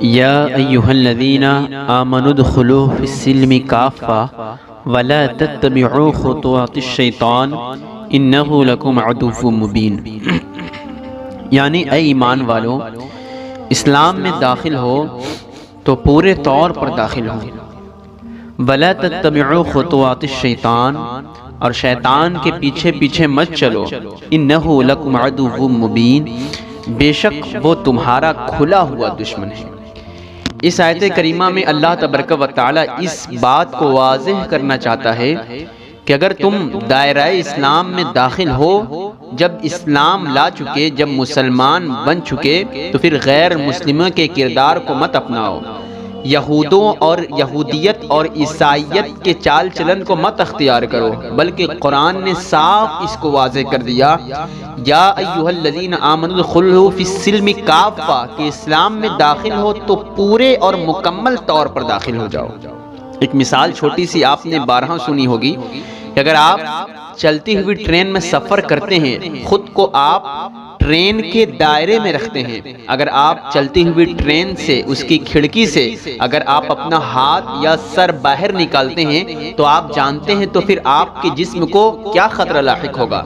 یا ایہا الذین آمنوا ادخلوا فی السلم کافۃ ولا تتبعوا خطوات الشیطان انہ لکم عدو مبین، یعنی اے ایمان والو، اسلام میں داخل ہو تو پورے طور پر داخل ہو، ولا تتبعوا خطوات الشیطان، اور شیطان کے پیچھے پیچھے مت چلو، انہ لکم عدو مبین، بے شک وہ تمہارا کھلا ہوا دشمن ہے۔ اس آیت کریمہ میں اللہ تبارک و تعالی اس بات کو واضح کرنا چاہتا ہے کہ اگر تم دائرہ اسلام میں داخل ہو، جب اسلام لا چکے، جب مسلمان بن چکے، تو پھر غیر مسلموں کے کردار کو مت اپناؤ، یہودوں اور یہودیت اور عیسائیت کے چال چلن کو مت اختیار کرو، بلکہ قرآن نے صاف اس کو واضح کر دیا، یا ایھا الذین آمنوا ادخلوا فی السلم کافۃ، کہ اسلام میں داخل ہو تو پورے اور مکمل طور پر داخل ہو جاؤ۔ ایک مثال چھوٹی سی آپ نے بارہا سنی ہوگی کہ اگر آپ چلتی ہوئی ٹرین میں سفر کرتے ہیں، خود کو آپ ٹرین کے دائرے میں رکھتے ہیں، اگر آپ چلتی ہوئی ٹرین سے، اس کی کھڑکی سے اگر آپ اپنا ہاتھ یا سر باہر نکالتے ہیں تو آپ جانتے ہیں تو پھر آپ کے جسم کو کیا خطرہ لاحق ہوگا۔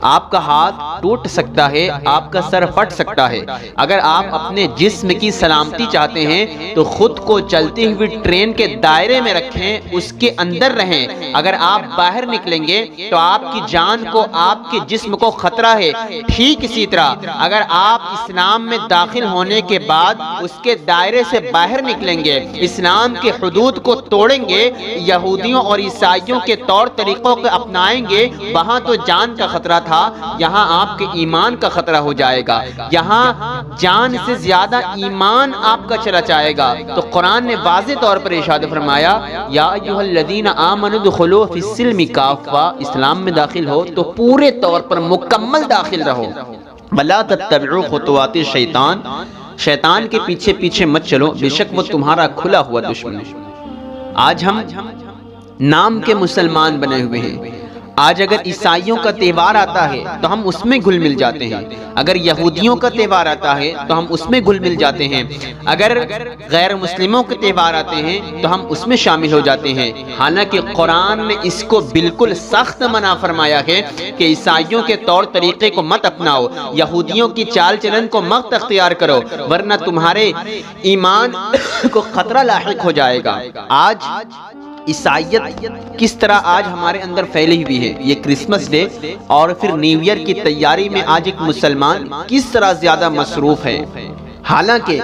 آپ کا ہاتھ ٹوٹ سکتا ہے، آپ کا سر پھٹ سکتا ہے۔ اگر آپ اپنے جسم کی سلامتی چاہتے ہیں تو خود کو چلتی ہوئی ٹرین کے دائرے میں رکھیں، اس کے اندر رہیں۔ اگر آپ باہر نکلیں گے تو آپ کی جان کو، آپ کے جسم کو خطرہ ہے۔ ٹھیک اسی طرح اگر آپ اسلام میں داخل ہونے کے بعد اس کے دائرے سے باہر نکلیں گے، اسلام کے حدود کو توڑیں گے، یہودیوں اور عیسائیوں کے طور طریقوں کو اپنائیں گے، وہاں تو جان کا خطرہ تھا، یہاں آپ کے ایمان کا خطرہ ہو جائے گا، یہاں جان سے زیادہ ایمان آپ کا چلا جائے گا۔ تو قرآن نے واضح طور پر ارشاد فرمایا، یا ایھا الذین آمنوا ادخلوا فی السلم کافۃ، اسلام میں داخل ہو تو پورے طور پر مکمل داخل رہو، ولا تتبعوا خطوات الشیطان، شیطان کے پیچھے پیچھے مت چلو، بے شک وہ تمہارا کھلا ہوا دشمن ہے۔ آج ہم نام کے مسلمان بنے ہوئے ہیں، آج اگر عیسائیوں کا تہوار آتا ہے تو ہم اس میں گھل مل جاتے ہیں، اگر یہودیوں کا تہوار آتا ہے تو ہم اس میں گھل مل جاتے ہیں، اگر غیر مسلموں کے تہوار آتے ہیں تو ہم اس میں شامل ہو جاتے ہیں، حالانکہ قرآن نے اس کو بالکل سخت منع فرمایا ہے کہ عیسائیوں کے طور طریقے کو مت اپناؤ، یہودیوں کی چال چلن کو مت اختیار کرو، ورنہ تمہارے ایمان کو خطرہ لاحق ہو جائے گا۔ آج عیسائیت کس طرح آج ہمارے اندر پھیلی ہوئی ہے، یہ کرسمس ڈے اور پھر نیو ایئر کی تیاری میں آج ایک مسلمان کس طرح زیادہ مصروف ہے، حالانکہ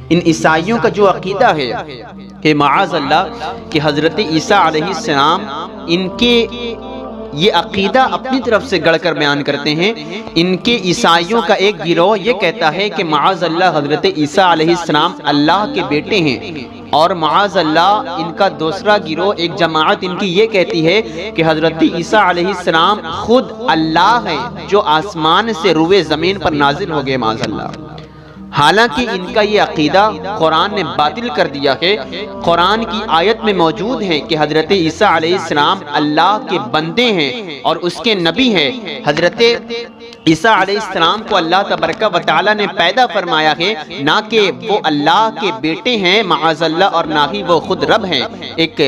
ان عیسائیوں کا جو عقیدہ ہے کہ معاذ اللہ کہ حضرت عیسیٰ علیہ السلام، ان کے یہ عقیدہ اپنی طرف سے گڑھ کر بیان کرتے ہیں، ان کے عیسائیوں کا ایک گروہ یہ کہتا ہے کہ معاذ اللہ حضرت عیسیٰ علیہ السلام اللہ کے بیٹے ہیں، اور معاذ اللہ ان کا دوسرا گروہ، ایک جماعت ان کی یہ کہتی ہے کہ حضرت عیسیٰ علیہ السلام خود اللہ ہے جو آسمان سے روئے زمین پر نازل ہو گئے، معاذ اللہ۔ حالانکہ ان کا یہ عقیدہ قرآن نے باطل کر دیا ہے، قرآن کی آیت میں موجود ہے کہ حضرت عیسیٰ علیہ السلام اللہ کے بندے ہیں اور اس کے نبی ہیں۔ حضرت عیسیٰ علیہ السلام کو اللہ تبارک و تعالی نے پیدا فرمایا ہے، نہ کہ وہ اللہ کے بیٹے ہیں معاذ اللہ، اور نہ ہی وہ خود رب ہیں۔ ایک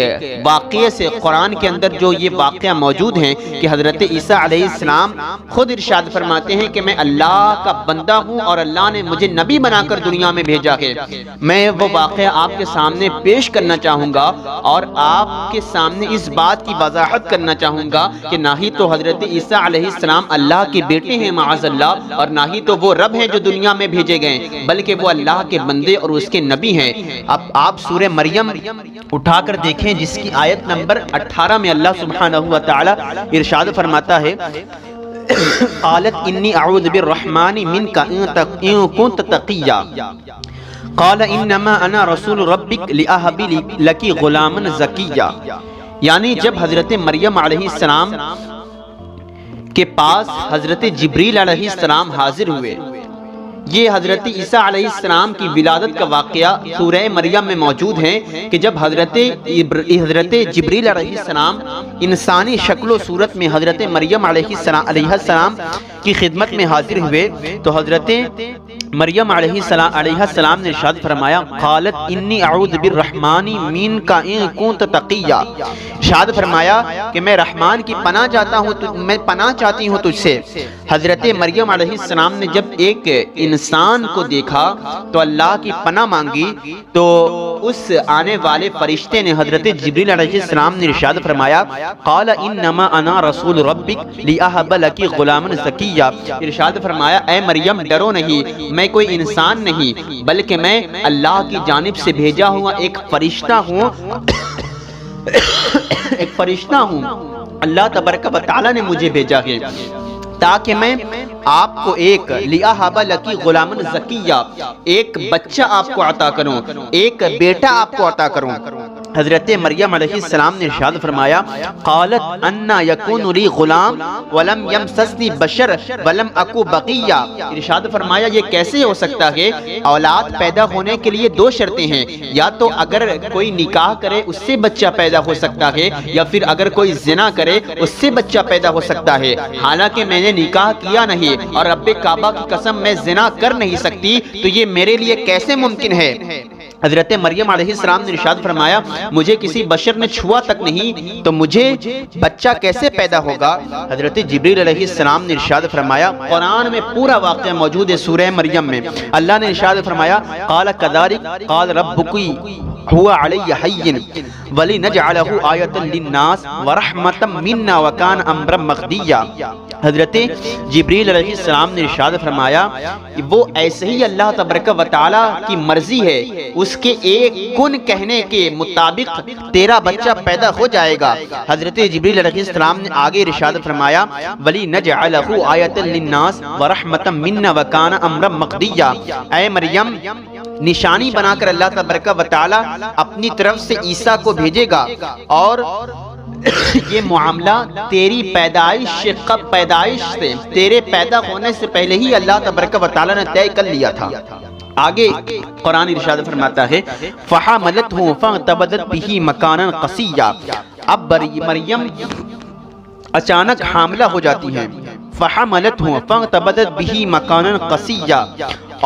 واقعے سے قرآن کے اندر جو یہ واقعہ موجود ہیں کہ حضرت عیسیٰ علیہ السلام خود ارشاد فرماتے ہیں کہ میں اللہ کا بندہ ہوں اور اللہ نے مجھے نبی بنا کر دنیا میں بھیجا ہے۔ میں وہ واقعہ آپ کے سامنے پیش کرنا چاہوں گا اور آپ کے سامنے اس بات کی وضاحت کرنا چاہوں گا کہ نہ ہی تو حضرت عیسیٰ علیہ السلام اللہ کے بیٹے ہیں معاذ اللہ، اور نہ ہی تو وہ رب ہیں جو دنیا میں بھیجے گئے، بلکہ وہ اللہ کے بندے اور اس کے نبی ہیں۔ اب آپ سورہ مریم اٹھا کر دیکھیں، جس کی آیت نمبر 18 میں اللہ سبحانہ و تعالی ارشاد فرماتا ہے، قالت انی اعوذ بالرحمن منک ان کنت تقیا قال انما انا رسول ربک لاہب لک غلاما زکیا، یعنی جب حضرت مریم علیہ السلام کے پاس حضرت جبریل علیہ السلام حاضر ہوئے، یہ حضرت عیسیٰ علیہ السلام کی ولادت کا واقعہ سورہ مریم میں موجود ہے کہ جب حضرت جبریل علیہ السلام انسانی شکل و صورت میں حضرت مریم علیہ السلام کی خدمت میں حاضر ہوئے تو حضرت مریم علیہ السلام نے ارشاد فرمایا قالت انی اعوذ بالرحمن منک ان کنت تقیا، ارشاد فرمایا کہ میں رحمان کی پناہ چاہتا ہوں، میں پناہ چاہتی ہوں تجھ سے۔ حضرت مریم علیہ السلام نے جب ایک انسان کو دیکھا تو اللہ کی پناہ مانگی، تو اس آنے والے فرشتے نے حضرت جبریل علیہ السلام نے ارشاد فرمایا قال انما انا رسول ربک لاہب لک غلاما زکیا، ارشاد فرمایا اے مریم ڈرو نہیں، میں کوئی انسان نہیں بلکہ میں اللہ کی جانب سے بھیجا ہوا ایک فرشتہ ہوں ایک فرشتہ ہوں، اللہ تبارک و تعالی نے مجھے بھیجا ہے تاکہ میں آپ کو ایک لِأَهَبَ لَكِ غُلَامًا زَكِيًّا، ایک بچہ آپ کو عطا کروں، ایک بیٹا آپ کو عطا کروں۔ حضرت مریم علیہ السلام نے ارشاد فرمایا قالت انا یکون لی غلام ولم یمسسنی بشر ولم اکو بقیہ، ارشاد فرمایا یہ کیسے ہو سکتا ہے؟ اولاد پیدا ہونے کے لیے دو شرطیں ہیں، یا تو اگر کوئی نکاح کرے اس سے بچہ پیدا ہو سکتا ہے، یا پھر اگر کوئی زنا کرے اس سے بچہ پیدا ہو سکتا ہے، حالانکہ میں نے نکاح کیا نہیں اور رب کعبہ کی قسم میں زنا کر نہیں سکتی، تو یہ میرے لیے کیسے ممکن ہے؟ حضرت مریم علیہ السلام نے ارشاد فرمایا مجھے کسی بشر نے چھوا تک نہیں تو مجھے بچہ کیسے پیدا ہوگا؟ حضرت جبریل علیہ السلام نے ارشاد فرمایا، قرآن میں پورا واقعہ موجود ہے سورہ مریم میں، اللہ نے ارشاد فرمایا قال كذلك قال ربك هو علی حین ولنجعله آیۃ للناس ورحمۃ منا وکان امرا مقضیا۔ حضرت جبریل علیہ السلام نے ارشاد فرمایا وہ ایسے ہی اللہ تبارک و تعالی کی مرضی ہے، اس کے ایک کن کہنے کے مطابق تیرا بچہ پیدا ہو جائے گا۔ حضرت جبریل علیہ السلام نے آگے ارشاد فرمایا وَلِنَجْعَلَهُ آیَةً لِلنَّاسِ وَرَحْمَةً مِنَّا وَكَانَ أَمْرًا مَقْضِيًّا، اے مریم نشانی بنا کر اللہ تبارک و تعالی اپنی طرف سے عیسیٰ کو بھیجے گا، اور یہ معاملہ تیری پیدائش سے، تیرے پیدا ہونے سے پہلے ہی اللہ تبارک و تعالی نے طے کر لیا تھا۔ آگے قرآن ارشاد فرماتا ہے فَحَمَلَتْهُ فَانْتَبَذَتْ بِهِ مَكَانًا قَصِيًّا، اب مریم اچانک حاملہ ہو جاتی ہیں، فَحَمَلَتْهُ فَانْتَبَذَتْ بِهِ مَكَانًا قَصِيًّا،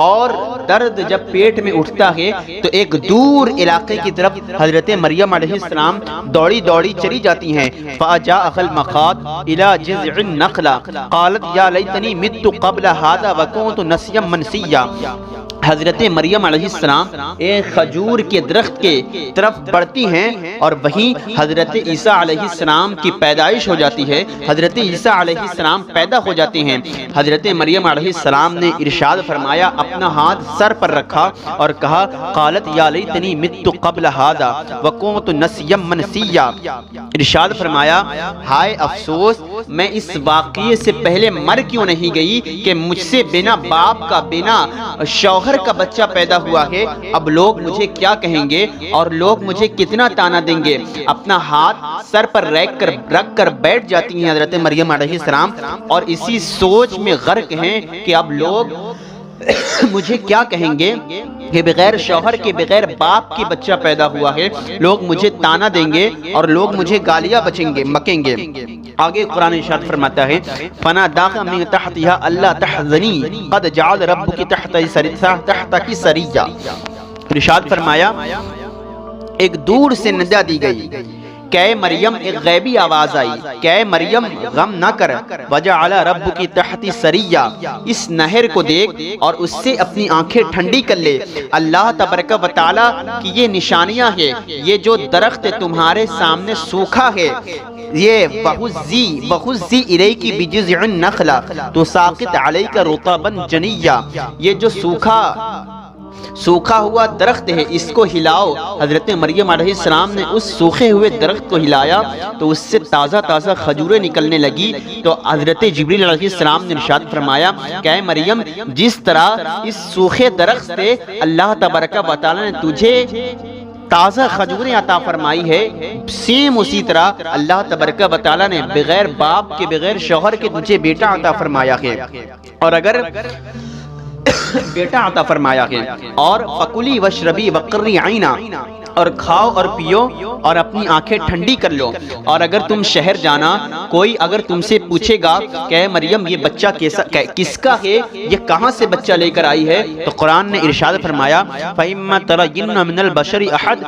اور درد جب پیٹ میں اٹھتا ہے تو ایک دور علاقے کی طرف حضرت مریم علیہ السلام دوڑی دوڑی چلی جاتی ہیں۔ فَأَجَاءَهَا الْمَخَاضُ إِلَى جِذْعِ النَّخْلَةِ قَالَتْ يَا لَيْتَنِي مِتُّ قَبْلَ هَذَا وَكُنتُ نَسْيًّا مَنْسِيًّا، حضرت مریم علیہ السلام ایک کھجور کے درخت کے طرف بڑھتی ہیں اور وہیں حضرت عیسیٰ علیہ السلام کی پیدائش ہو جاتی ہے، حضرت عیسیٰ علیہ السلام پیدا ہو جاتے ہیں۔ حضرت مریم علیہ السلام نے ارشاد فرمایا، اپنا ہاتھ سر پر رکھا اور کہا قالت یا لیتنی مت قبل ھذا وکنت نسیا منسیا، ارشاد فرمایا ہائے افسوس میں اس واقعے سے پہلے مر کیوں نہیں گئی کہ مجھ سے بنا باپ کا بنا شوہر کا بچہ پیدا ہوا ہے، اب لوگ مجھے کیا کہیں گے اور لوگ مجھے کتنا تانا دیں گے۔ اپنا ہاتھ سر پر رکھ کر بیٹھ جاتی ہیں حضرت مریم علیہ السلام، اور اسی سوچ میں غرق ہیں کہ اب لوگ مجھے کیا کہیں گے کہ بغیر شوہر کے بغیر باپ کی بچہ پیدا ہوا ہے، لوگ مجھے تانا دیں گے اور لوگ مجھے گالیاں مکیں گے۔ آگے قرآن ارشاد فرماتا ہے فَنَادَاهَا مِن تَحْتِهَا أَلَّا تَحْزَنِي قَدْ جَعَلَ رَبُّكِ تَحْتَكِ سَرِيًّا، ارشاد فرمایا ایک دور سے ندا دی گئی کہ اے مریم، ایک غیبی آواز آئی کہ اے مریم غم نہ کر، وَجَعَلَ رَبُّكِ تَحْتِ سَرِيًّا، اس نہر کو دیکھ اور اس سے اپنی آنکھیں ٹھنڈی کر لے۔ اللہ تبارک و تعالیٰ کی یہ نشانیاں ہیں، یہ جو درخت تمہارے سامنے سوکھا ہے، یہ وَخُذِّي إِلَيْكِ بِجِذْعِ النَّخْلَةِ تُسَاقِطْ عَلَيْكَ رُطَبًا جَنِيًّا، یہ جو سوکھا ہوا درخت ہے اس کو ہلاؤ۔ حضرت مریم علیہ السلام نے اس سوکھے ہوئے درخت کو ہلایا تو اس سے تازہ کھجوریں نکلنے لگی، تو حضرت جبریل علیہ السلام نے ارشاد فرمایا کہ اے مریم جس طرح اس سوکھے درخت سے اللہ تبارک و تعالی نے تجھے تازہ کھجوریں عطا فرمائی ہے، سیم اسی طرح اللہ تبارک و تعالی نے بغیر باپ کے بغیر شوہر کے تجھے بیٹا عطا فرمایا ہے۔ اور اگر بیٹا عطا فرمایا ہے، اور فکلی وشربی وقری عینا، اور کھاؤ اور پیو اور اپنی آنکھیں ٹھنڈی کر لو، اور اگر تم شہر جانا، کوئی اگر تم سے پوچھے گا کہ اے مریم یہ بچہ کس کا ہے، یہ کہاں سے بچہ لے کر آئی ہے، تو قرآن نے ارشاد فرمایا فَإِمَّا تَرَيِنَّ مِنَ الْبَشَرِ أَحَدٍ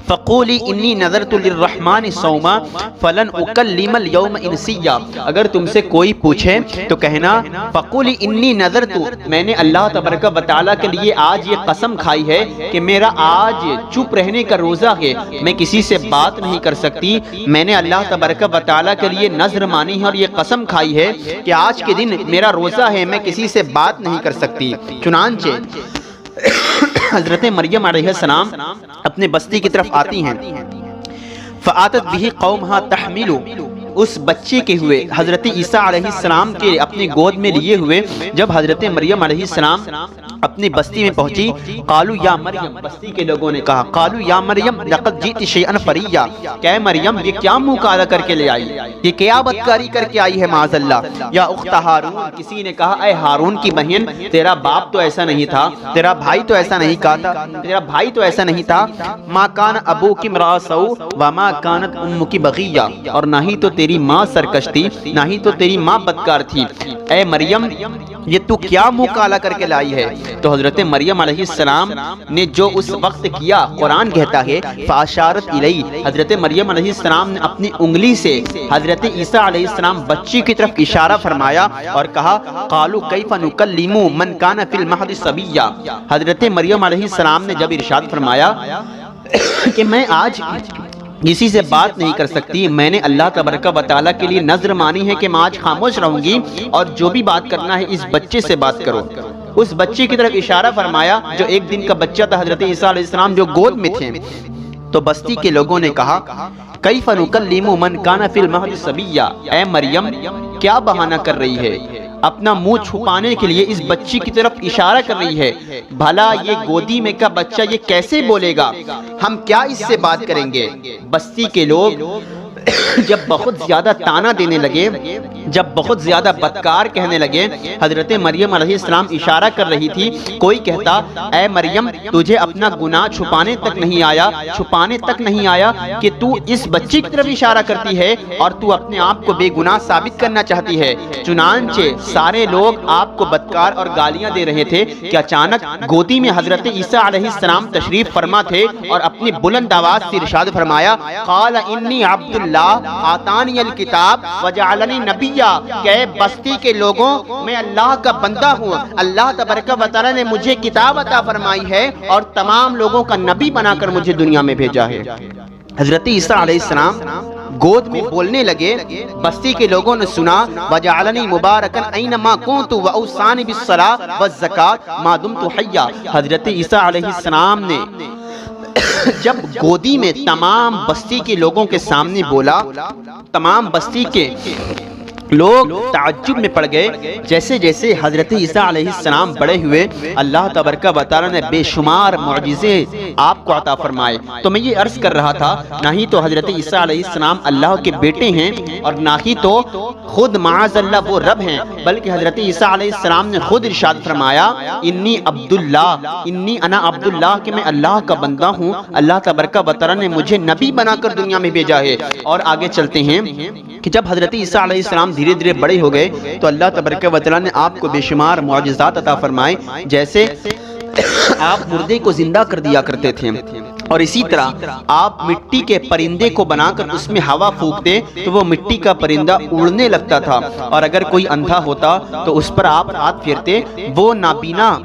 فقولی انی نذرت للرحمن صوما فلن اکلم اليوم انسیا، اگر تم سے کوئی پوچھے تو کہنا فقولی انی نذرت، میں نے اللہ تبارک و تعالیٰ کے لیے آج یہ قسم کھائی ہے کہ میرا آج چپ رہنے کا روزہ ہے، میں کسی سے بات نہیں کر سکتی، میں نے اللہ تبارک و تعالیٰ کے لیے نذر مانی ہے اور یہ قسم کھائی ہے کہ آج کے دن میرا روزہ ہے، میں کسی سے بات نہیں کر سکتی۔ چنانچہ حضرت مریم علیہ السلام اپنے بستی کی طرف آتی ہیں، فآتت به قومها تحمل، اس بچے کے ہوئے حضرت عیسیٰ علیہ السلام کے اپنی گود میں لیے ہوئے جب حضرت مریم علیہ السلام اپنی بستی میں پہنچی، قالو یا مریم، بستی کے لوگوں نے کہا قالو یا مریم لقد جئت شیئا فریا، کہ اے مریم یہ کیا منہ کالا کر کے لے آئی، یہ کیا بدکاری کر کے آئی ہے معاذ اللہ، یا اخت ہارون، کسی نے کہا اے ہارون کی بہن، تیرا باپ تو ایسا نہیں تھا، تیرا بھائی تو ایسا نہیں کہا، تیرا بھائی تو ایسا نہیں تھا، ما کان ابوک امرأ سوء وما کانت امک بغیہ، اور نہ ہی تو تیری ماں سرکش تھی، نہ ہی تو تیری ماں بدکار تھی، اے مریم یہ تو کیا منہ کالا کر کے لائی ہے۔ تو حضرت مریم علیہ السلام نے جو اس وقت کیا، قرآن کہتا ہے فاشارت الی، حضرت مریم علیہ السلام نے اپنی انگلی سے حضرت عیسیٰ علیہ السلام بچی کی طرف اشارہ فرمایا اور کہا قالوا کیف نکلم من کان فی المہد صبیا، حضرت مریم علیہ السلام نے جب ارشاد فرمایا کہ میں آج کسی سے بات نہیں کر سکتی، میں نے اللہ تبارک و تعالیٰ کے لیے نذر مانی ہے کہ میں آج خاموش رہوں گی، اور جو بھی بات کرنا ہے اس بچے سے بات کرو، اس بچے کی طرف اشارہ فرمایا جو ایک دن کا بچہ تھا حضرت عیسیٰ علیہ السلام جو گود میں تھے، تو بستی کے لوگوں نے کہا کیف نکلم من کان فی المہد صبیا، اے مریم کیا بہانہ کر رہی ہے، اپنا منہ چھپانے کے لیے اس بچی کی طرف اشارہ کر رہی ہے، بھلا یہ گودی میں کا بچہ یہ کیسے بولے گا، ہم کیا اس سے بات کریں گے۔ بستی کے لوگ جب بہت زیادہ تانا دینے لگے، جب بہت زیادہ بدکار کہنے لگے، حضرت مریم علیہ السلام اشارہ کر رہی تھی، کوئی کہتا اے مریم تجھے اپنا گناہ چھپانے تک نہیں آیا کہ تو اس بچی کی طرف اشارہ کرتی ہے اور تو اپنے آپ کو بے گناہ ثابت کرنا چاہتی ہے۔ چنانچہ سارے لوگ آپ کو بدکار اور گالیاں دے رہے تھے کہ اچانک گودی میں حضرت عیسیٰ علیہ السلام تشریف فرما تھے اور اپنی بلند آواز سے ارشاد فرمایا قال انی عبد اللہ آتانی الکتاب وجعلنی نبیا، کہ بستی کے لوگوں میں اللہ کا بندہ ہوں، اللہ تبارک و تعالیٰ نے مجھے کتاب عطا فرمائی ہے اور تمام لوگوں کا نبی بنا کر مجھے دنیا میں بھیجا ہے۔ حضرت عیسیٰ علیہ السلام گود میں بولنے لگے، بستی کے لوگوں نے سنا وجعلنی مبارکا اینما کنت واوصانی بالصلاۃ والزکاۃ ما دمت حیا، حضرت عیسیٰ علیہ السلام نے جب گودی میں تمام بستی کے لوگوں کے سامنے بولا، تمام بستی کے لوگ تعجب میں پڑ گئے، جیسے جیسے حضرت عیسیٰ علیہ السلام بڑے ہوئے اللہ تبارک و تعالیٰ نے بے شمار معجزے آپ کو عطا فرمائے۔ تو میں یہ عرض کر رہا تھا نہ ہی تو حضرت عیسیٰ علیہ السلام اللہ کے بیٹے ہیں اور نہ ہی تو خود معاذ اللہ وہ رب ہیں، بلکہ حضرت عیسیٰ علیہ السلام نے خود ارشاد فرمایا انی عبداللہ، انی انا عبداللہ، کہ میں اللہ کا بندہ ہوں، اللہ تبارک و تعالیٰ نے مجھے نبی بنا کر دنیا میں بھیجا ہے۔ اور آگے چلتے ہیں کہ جب حضرت عیسیٰ علیہ السلام دھیرے دھیرے بڑے ہو گئے تو اللہ تبارک و تعالیٰ نے آپ کو بے شمار معجزات عطا فرمائے، جیسے آپ مردے کو زندہ کر دیا کرتے تھے، اور اسی طرح آپ مٹی کے پرندے کو بنا کر اس میں ہوا پھونکتے تو وہ مٹی کا پرندہ اڑنے لگتا تھا، اور اگر کوئی اندھا ہوتا تو اس پر آپ ہاتھ پھیرتے وہ نابینا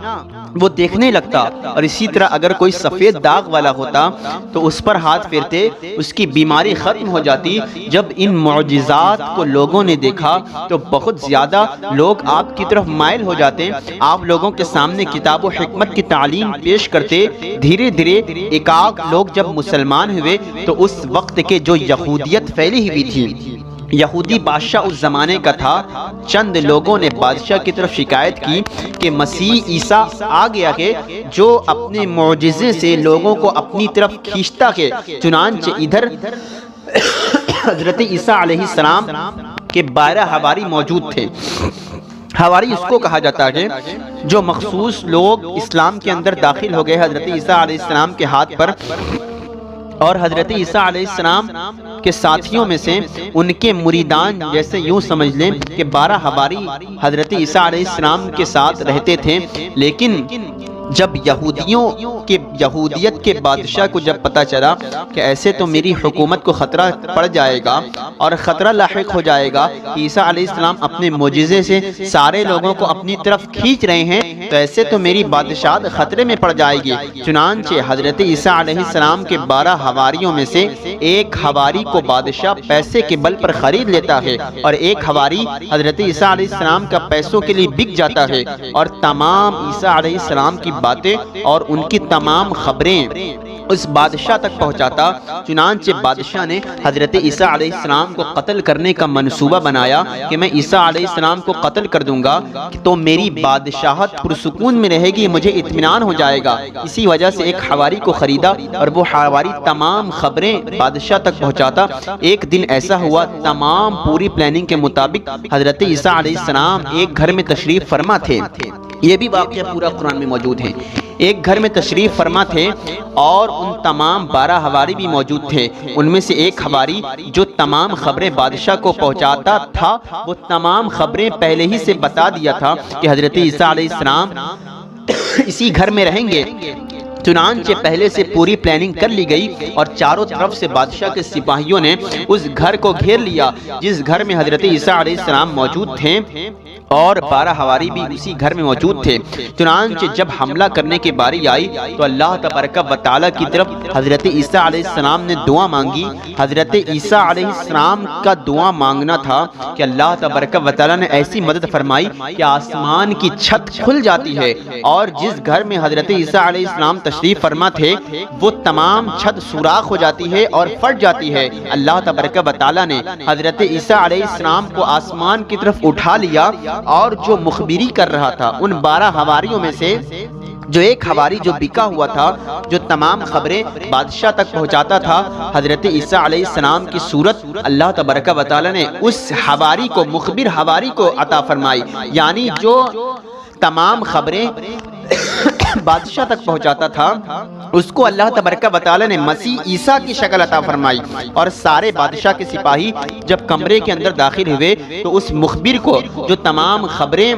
وہ دیکھنے لگتا، اور اسی طرح اگر کوئی سفید داغ والا ہوتا تو اس پر ہاتھ پھیرتے اس کی بیماری ختم ہو جاتی۔ جب ان معجزات کو لوگوں نے دیکھا تو بہت زیادہ لوگ آپ کی طرف مائل ہو جاتے، آپ لوگوں کے سامنے کتاب و حکمت کی تعلیم پیش کرتے۔ دھیرے دھیرے ایک لوگ جب مسلمان ہوئے تو اس وقت کے جو یہودیت پھیلی ہوئی تھی، یہودی بادشاہ اس زمانے کا تھا، چند لوگوں نے بادشاہ کی طرف شکایت کی کہ مسیح عیسیٰ آ گیا ہے جو اپنے معجزے سے لوگوں کو اپنی طرف کھینچتا ہے۔ چنانچہ ادھر حضرت عیسیٰ علیہ السلام کے 12 حواری موجود تھے، حواری اس کو کہا جاتا ہے جو مخصوص لوگ اسلام کے اندر داخل ہو گئے حضرت عیسیٰ علیہ السلام کے ہاتھ پر، اور حضرت عیسیٰ علیہ السلام کے ساتھیوں میں سے ان کے مریدان، جیسے یوں سمجھ لیں کہ 12 حواری حضرت عیسیٰ علیہ السلام کے ساتھ رہتے تھے، لیکن جب یہودیت کے بادشاہ کو جب پتہ چلا کہ ایسے تو میری حکومت کو خطرہ پڑ جائے گا اور خطرہ لاحق ہو جائے گا، عیسیٰ علیہ السلام اپنے معجزے سے سارے لوگوں کو اپنی طرف کھینچ رہے ہیں، تو ایسے تو میری بادشاہت خطرے میں پڑ جائے گی۔ چنانچہ حضرت عیسیٰ علیہ السلام کے 12 حواریوں میں سے ایک حواری کو بادشاہ پیسے کے بل پر خرید لیتا ہے، اور ایک حواری حضرت عیسیٰ علیہ السلام کا پیسوں کے لیے بک جاتا ہے، اور تمام عیسیٰ علیہ السلام کی باتیں اور ان کی تمام خبریں اس بادشاہ تک پہنچاتا۔ چنانچہ بادشاہ نے حضرت عیسیٰ علیہ السلام کو قتل کرنے کا منصوبہ بنایا کہ میں عیسیٰ علیہ السلام کو قتل کر دوں گا تو میری بادشاہت پرسکون میں رہے گی، مجھے اطمینان ہو جائے گا۔ اسی وجہ سے ایک حواری کو خریدا اور وہ حواری تمام خبریں بادشاہ تک پہنچاتا۔ ایک دن ایسا ہوا، تمام پوری پلاننگ کے مطابق حضرت عیسیٰ علیہ السلام ایک گھر میں تشریف فرما تھے، یہ بھی واقعہ پورا قرآن میں موجود ہے۔ ایک گھر میں تشریف فرما تھے اور ان تمام 12 حواری بھی موجود تھے۔ ان میں سے ایک حواری جو تمام خبریں بادشاہ کو پہنچاتا تھا، وہ تمام خبریں پہلے ہی سے بتا دیا تھا کہ حضرت عیسیٰ علیہ السلام اسی گھر میں رہیں گے۔ چنانچہ پہلے سے پوری پلاننگ کر لی گئی اور چاروں طرف سے بادشاہ کے سپاہیوں نے اس گھر کو گھیر لیا جس گھر میں حضرت عیسیٰ علیہ السلام موجود تھے، اور 12 حواری بھی اسی گھر میں موجود تھے۔ چنانچہ جب حملہ کرنے کی باری آئی تو اللہ تبارک و تعالیٰ کی طرف حضرت عیسیٰ علیہ السلام نے دعا مانگی۔ حضرت عیسیٰ علیہ السلام کا دعا مانگنا تھا کہ اللہ تبارک و تعالیٰ نے ایسی مدد فرمائی کہ آسمان کی چھت کھل جاتی ہے، اور جس گھر میں حضرت عیسیٰ علیہ السلام تشریف فرما تھے وہ تمام چھت سوراخ ہو جاتی ہے اور پھٹ جاتی ہے۔ اللہ تبارک و تعالیٰ نے حضرت عیسیٰ علیہ السلام کو آسمان کی طرف اٹھا لیا، اور جو مخبری کر رہا تھا ان 12 حواریوں میں سے جو ایک حواری جو بکا ہوا تھا، جو تمام خبریں بادشاہ تک پہنچاتا تھا، حضرت عیسیٰ علیہ السلام کی صورت اللہ تبارک و تعالیٰ نے اس حواری کو، مخبر حواری کو عطا فرمائی، یعنی جو تمام خبریں بادشاہ تک پہنچاتا تھا اس کو اللہ تبارک و تعالیٰ نے مسیح عیسیٰ کی شکل عطا فرمائی۔ اور سارے بادشاہ کے سپاہی جب کمرے کے اندر داخل ہوئے تو اس مخبر کو جو تمام خبریں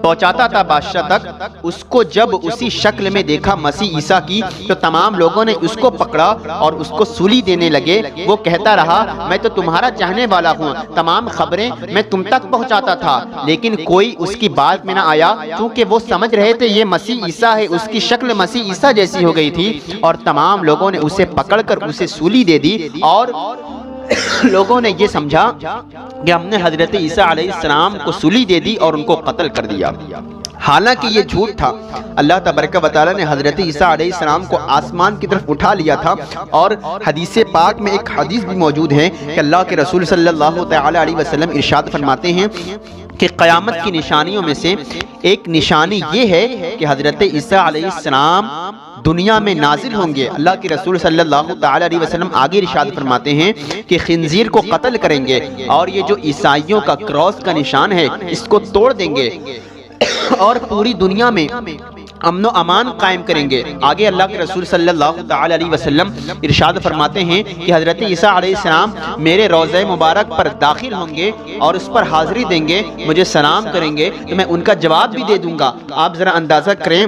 پہنچاتا تھا بادشاہ تک، اس کو جب اسی شکل میں دیکھا مسیح عیسیٰ کی، تو تمام لوگوں نے اس کو پکڑا اور اس کو سولی دینے لگے۔ وہ کہتا رہا میں تو تمہارا چاہنے والا ہوں، تمام خبریں میں تم تک پہنچاتا تھا، لیکن کوئی اس کی بات میں نہ آیا کیونکہ وہ سمجھ رہے تھے یہ مسیح عیسیٰ ہے، اس کی شکل مسیح عیسیٰ جیسی ہو گئی تھی، اور تمام لوگوں نے اسے پکڑ کر اسے سولی دے دی، اور لوگوں نے یہ سمجھا کہ ہم نے حضرت عیسیٰ علیہ السلام کو سولی دے دی اور ان کو قتل کر دیا۔ حالانکہ یہ جھوٹ تھا۔ اللہ تبارک و تعالیٰ نے حضرت عیسیٰ علیہ السلام کو آسمان کی طرف اٹھا لیا تھا، اور حدیث پاک میں ایک حدیث بھی موجود ہے کہ اللہ کے رسول صلی اللہ تعالی علیہ وسلم ارشاد فرماتے ہیں کہ قیامت کی نشانیوں میں سے ایک نشانی یہ ہے کہ حضرت عیسیٰ علیہ السلام دنیا میں نازل ہوں گے۔ اللہ کے رسول صلی اللہ تعالی علیہ وسلم آگے ارشاد فرماتے ہیں کہ خنزیر کو قتل کریں گے، اور یہ جو عیسائیوں کا کراس کا نشان ہے اس کو توڑ دیں گے، اور پوری دنیا میں امن و امان قائم کریں گے۔ آگے اللہ کے رسول صلی اللہ تعالی علیہ وسلم ارشاد فرماتے ہیں کہ حضرت عیسیٰ علیہ السلام میرے روضہ مبارک پر داخل ہوں گے اور اس پر حاضری دیں گے، مجھے سلام کریں گے تو میں ان کا جواب بھی دے دوں گا۔ آپ ذرا اندازہ کریں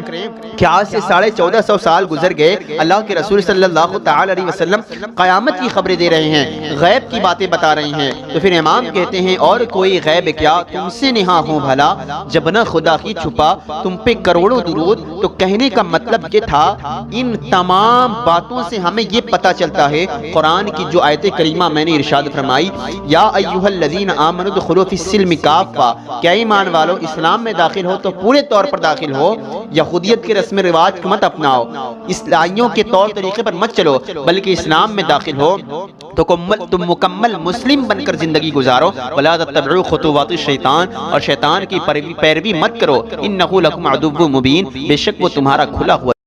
کہ آج سے 1450 سال گزر گئے، اللہ کے رسول صلی اللہ تعالی علیہ وسلم قیامت کی خبریں دے رہے ہیں، غیب کی باتیں بتا رہے ہیں، تو پھر امام کہتے ہیں اور کوئی غیب کیا تم سے نہا ہوں بھلا، جب نہ خدا کی چھپا تم پہ کروڑوں درود۔ تو کہنے کا مطلب یہ تھا، ان تمام باتوں سے ہمیں یہ پتہ چلتا ہے، قرآن کی جو آیت کریمہ میں نے ارشاد فرمائی، یا ایھا الذین آمنوا ادخلوا فی السلم کافہ، کیا ایمان والو اسلام میں داخل ہو تو پورے طور پر داخل ہو، یہودیت کے رسم رواج کو مت اپناؤ، عیسائیوں کے طور طریقے پر مت چلو، بلکہ اسلام میں داخل ہو تو تم مکمل مسلم بن کر زندگی گزارو، ولا تتبعوا خطوات الشیطان، اور شیطان کی پیروی مت کرو، انہ لکم عدو مبین، بے شک وہ تمہارا کھلا ہوا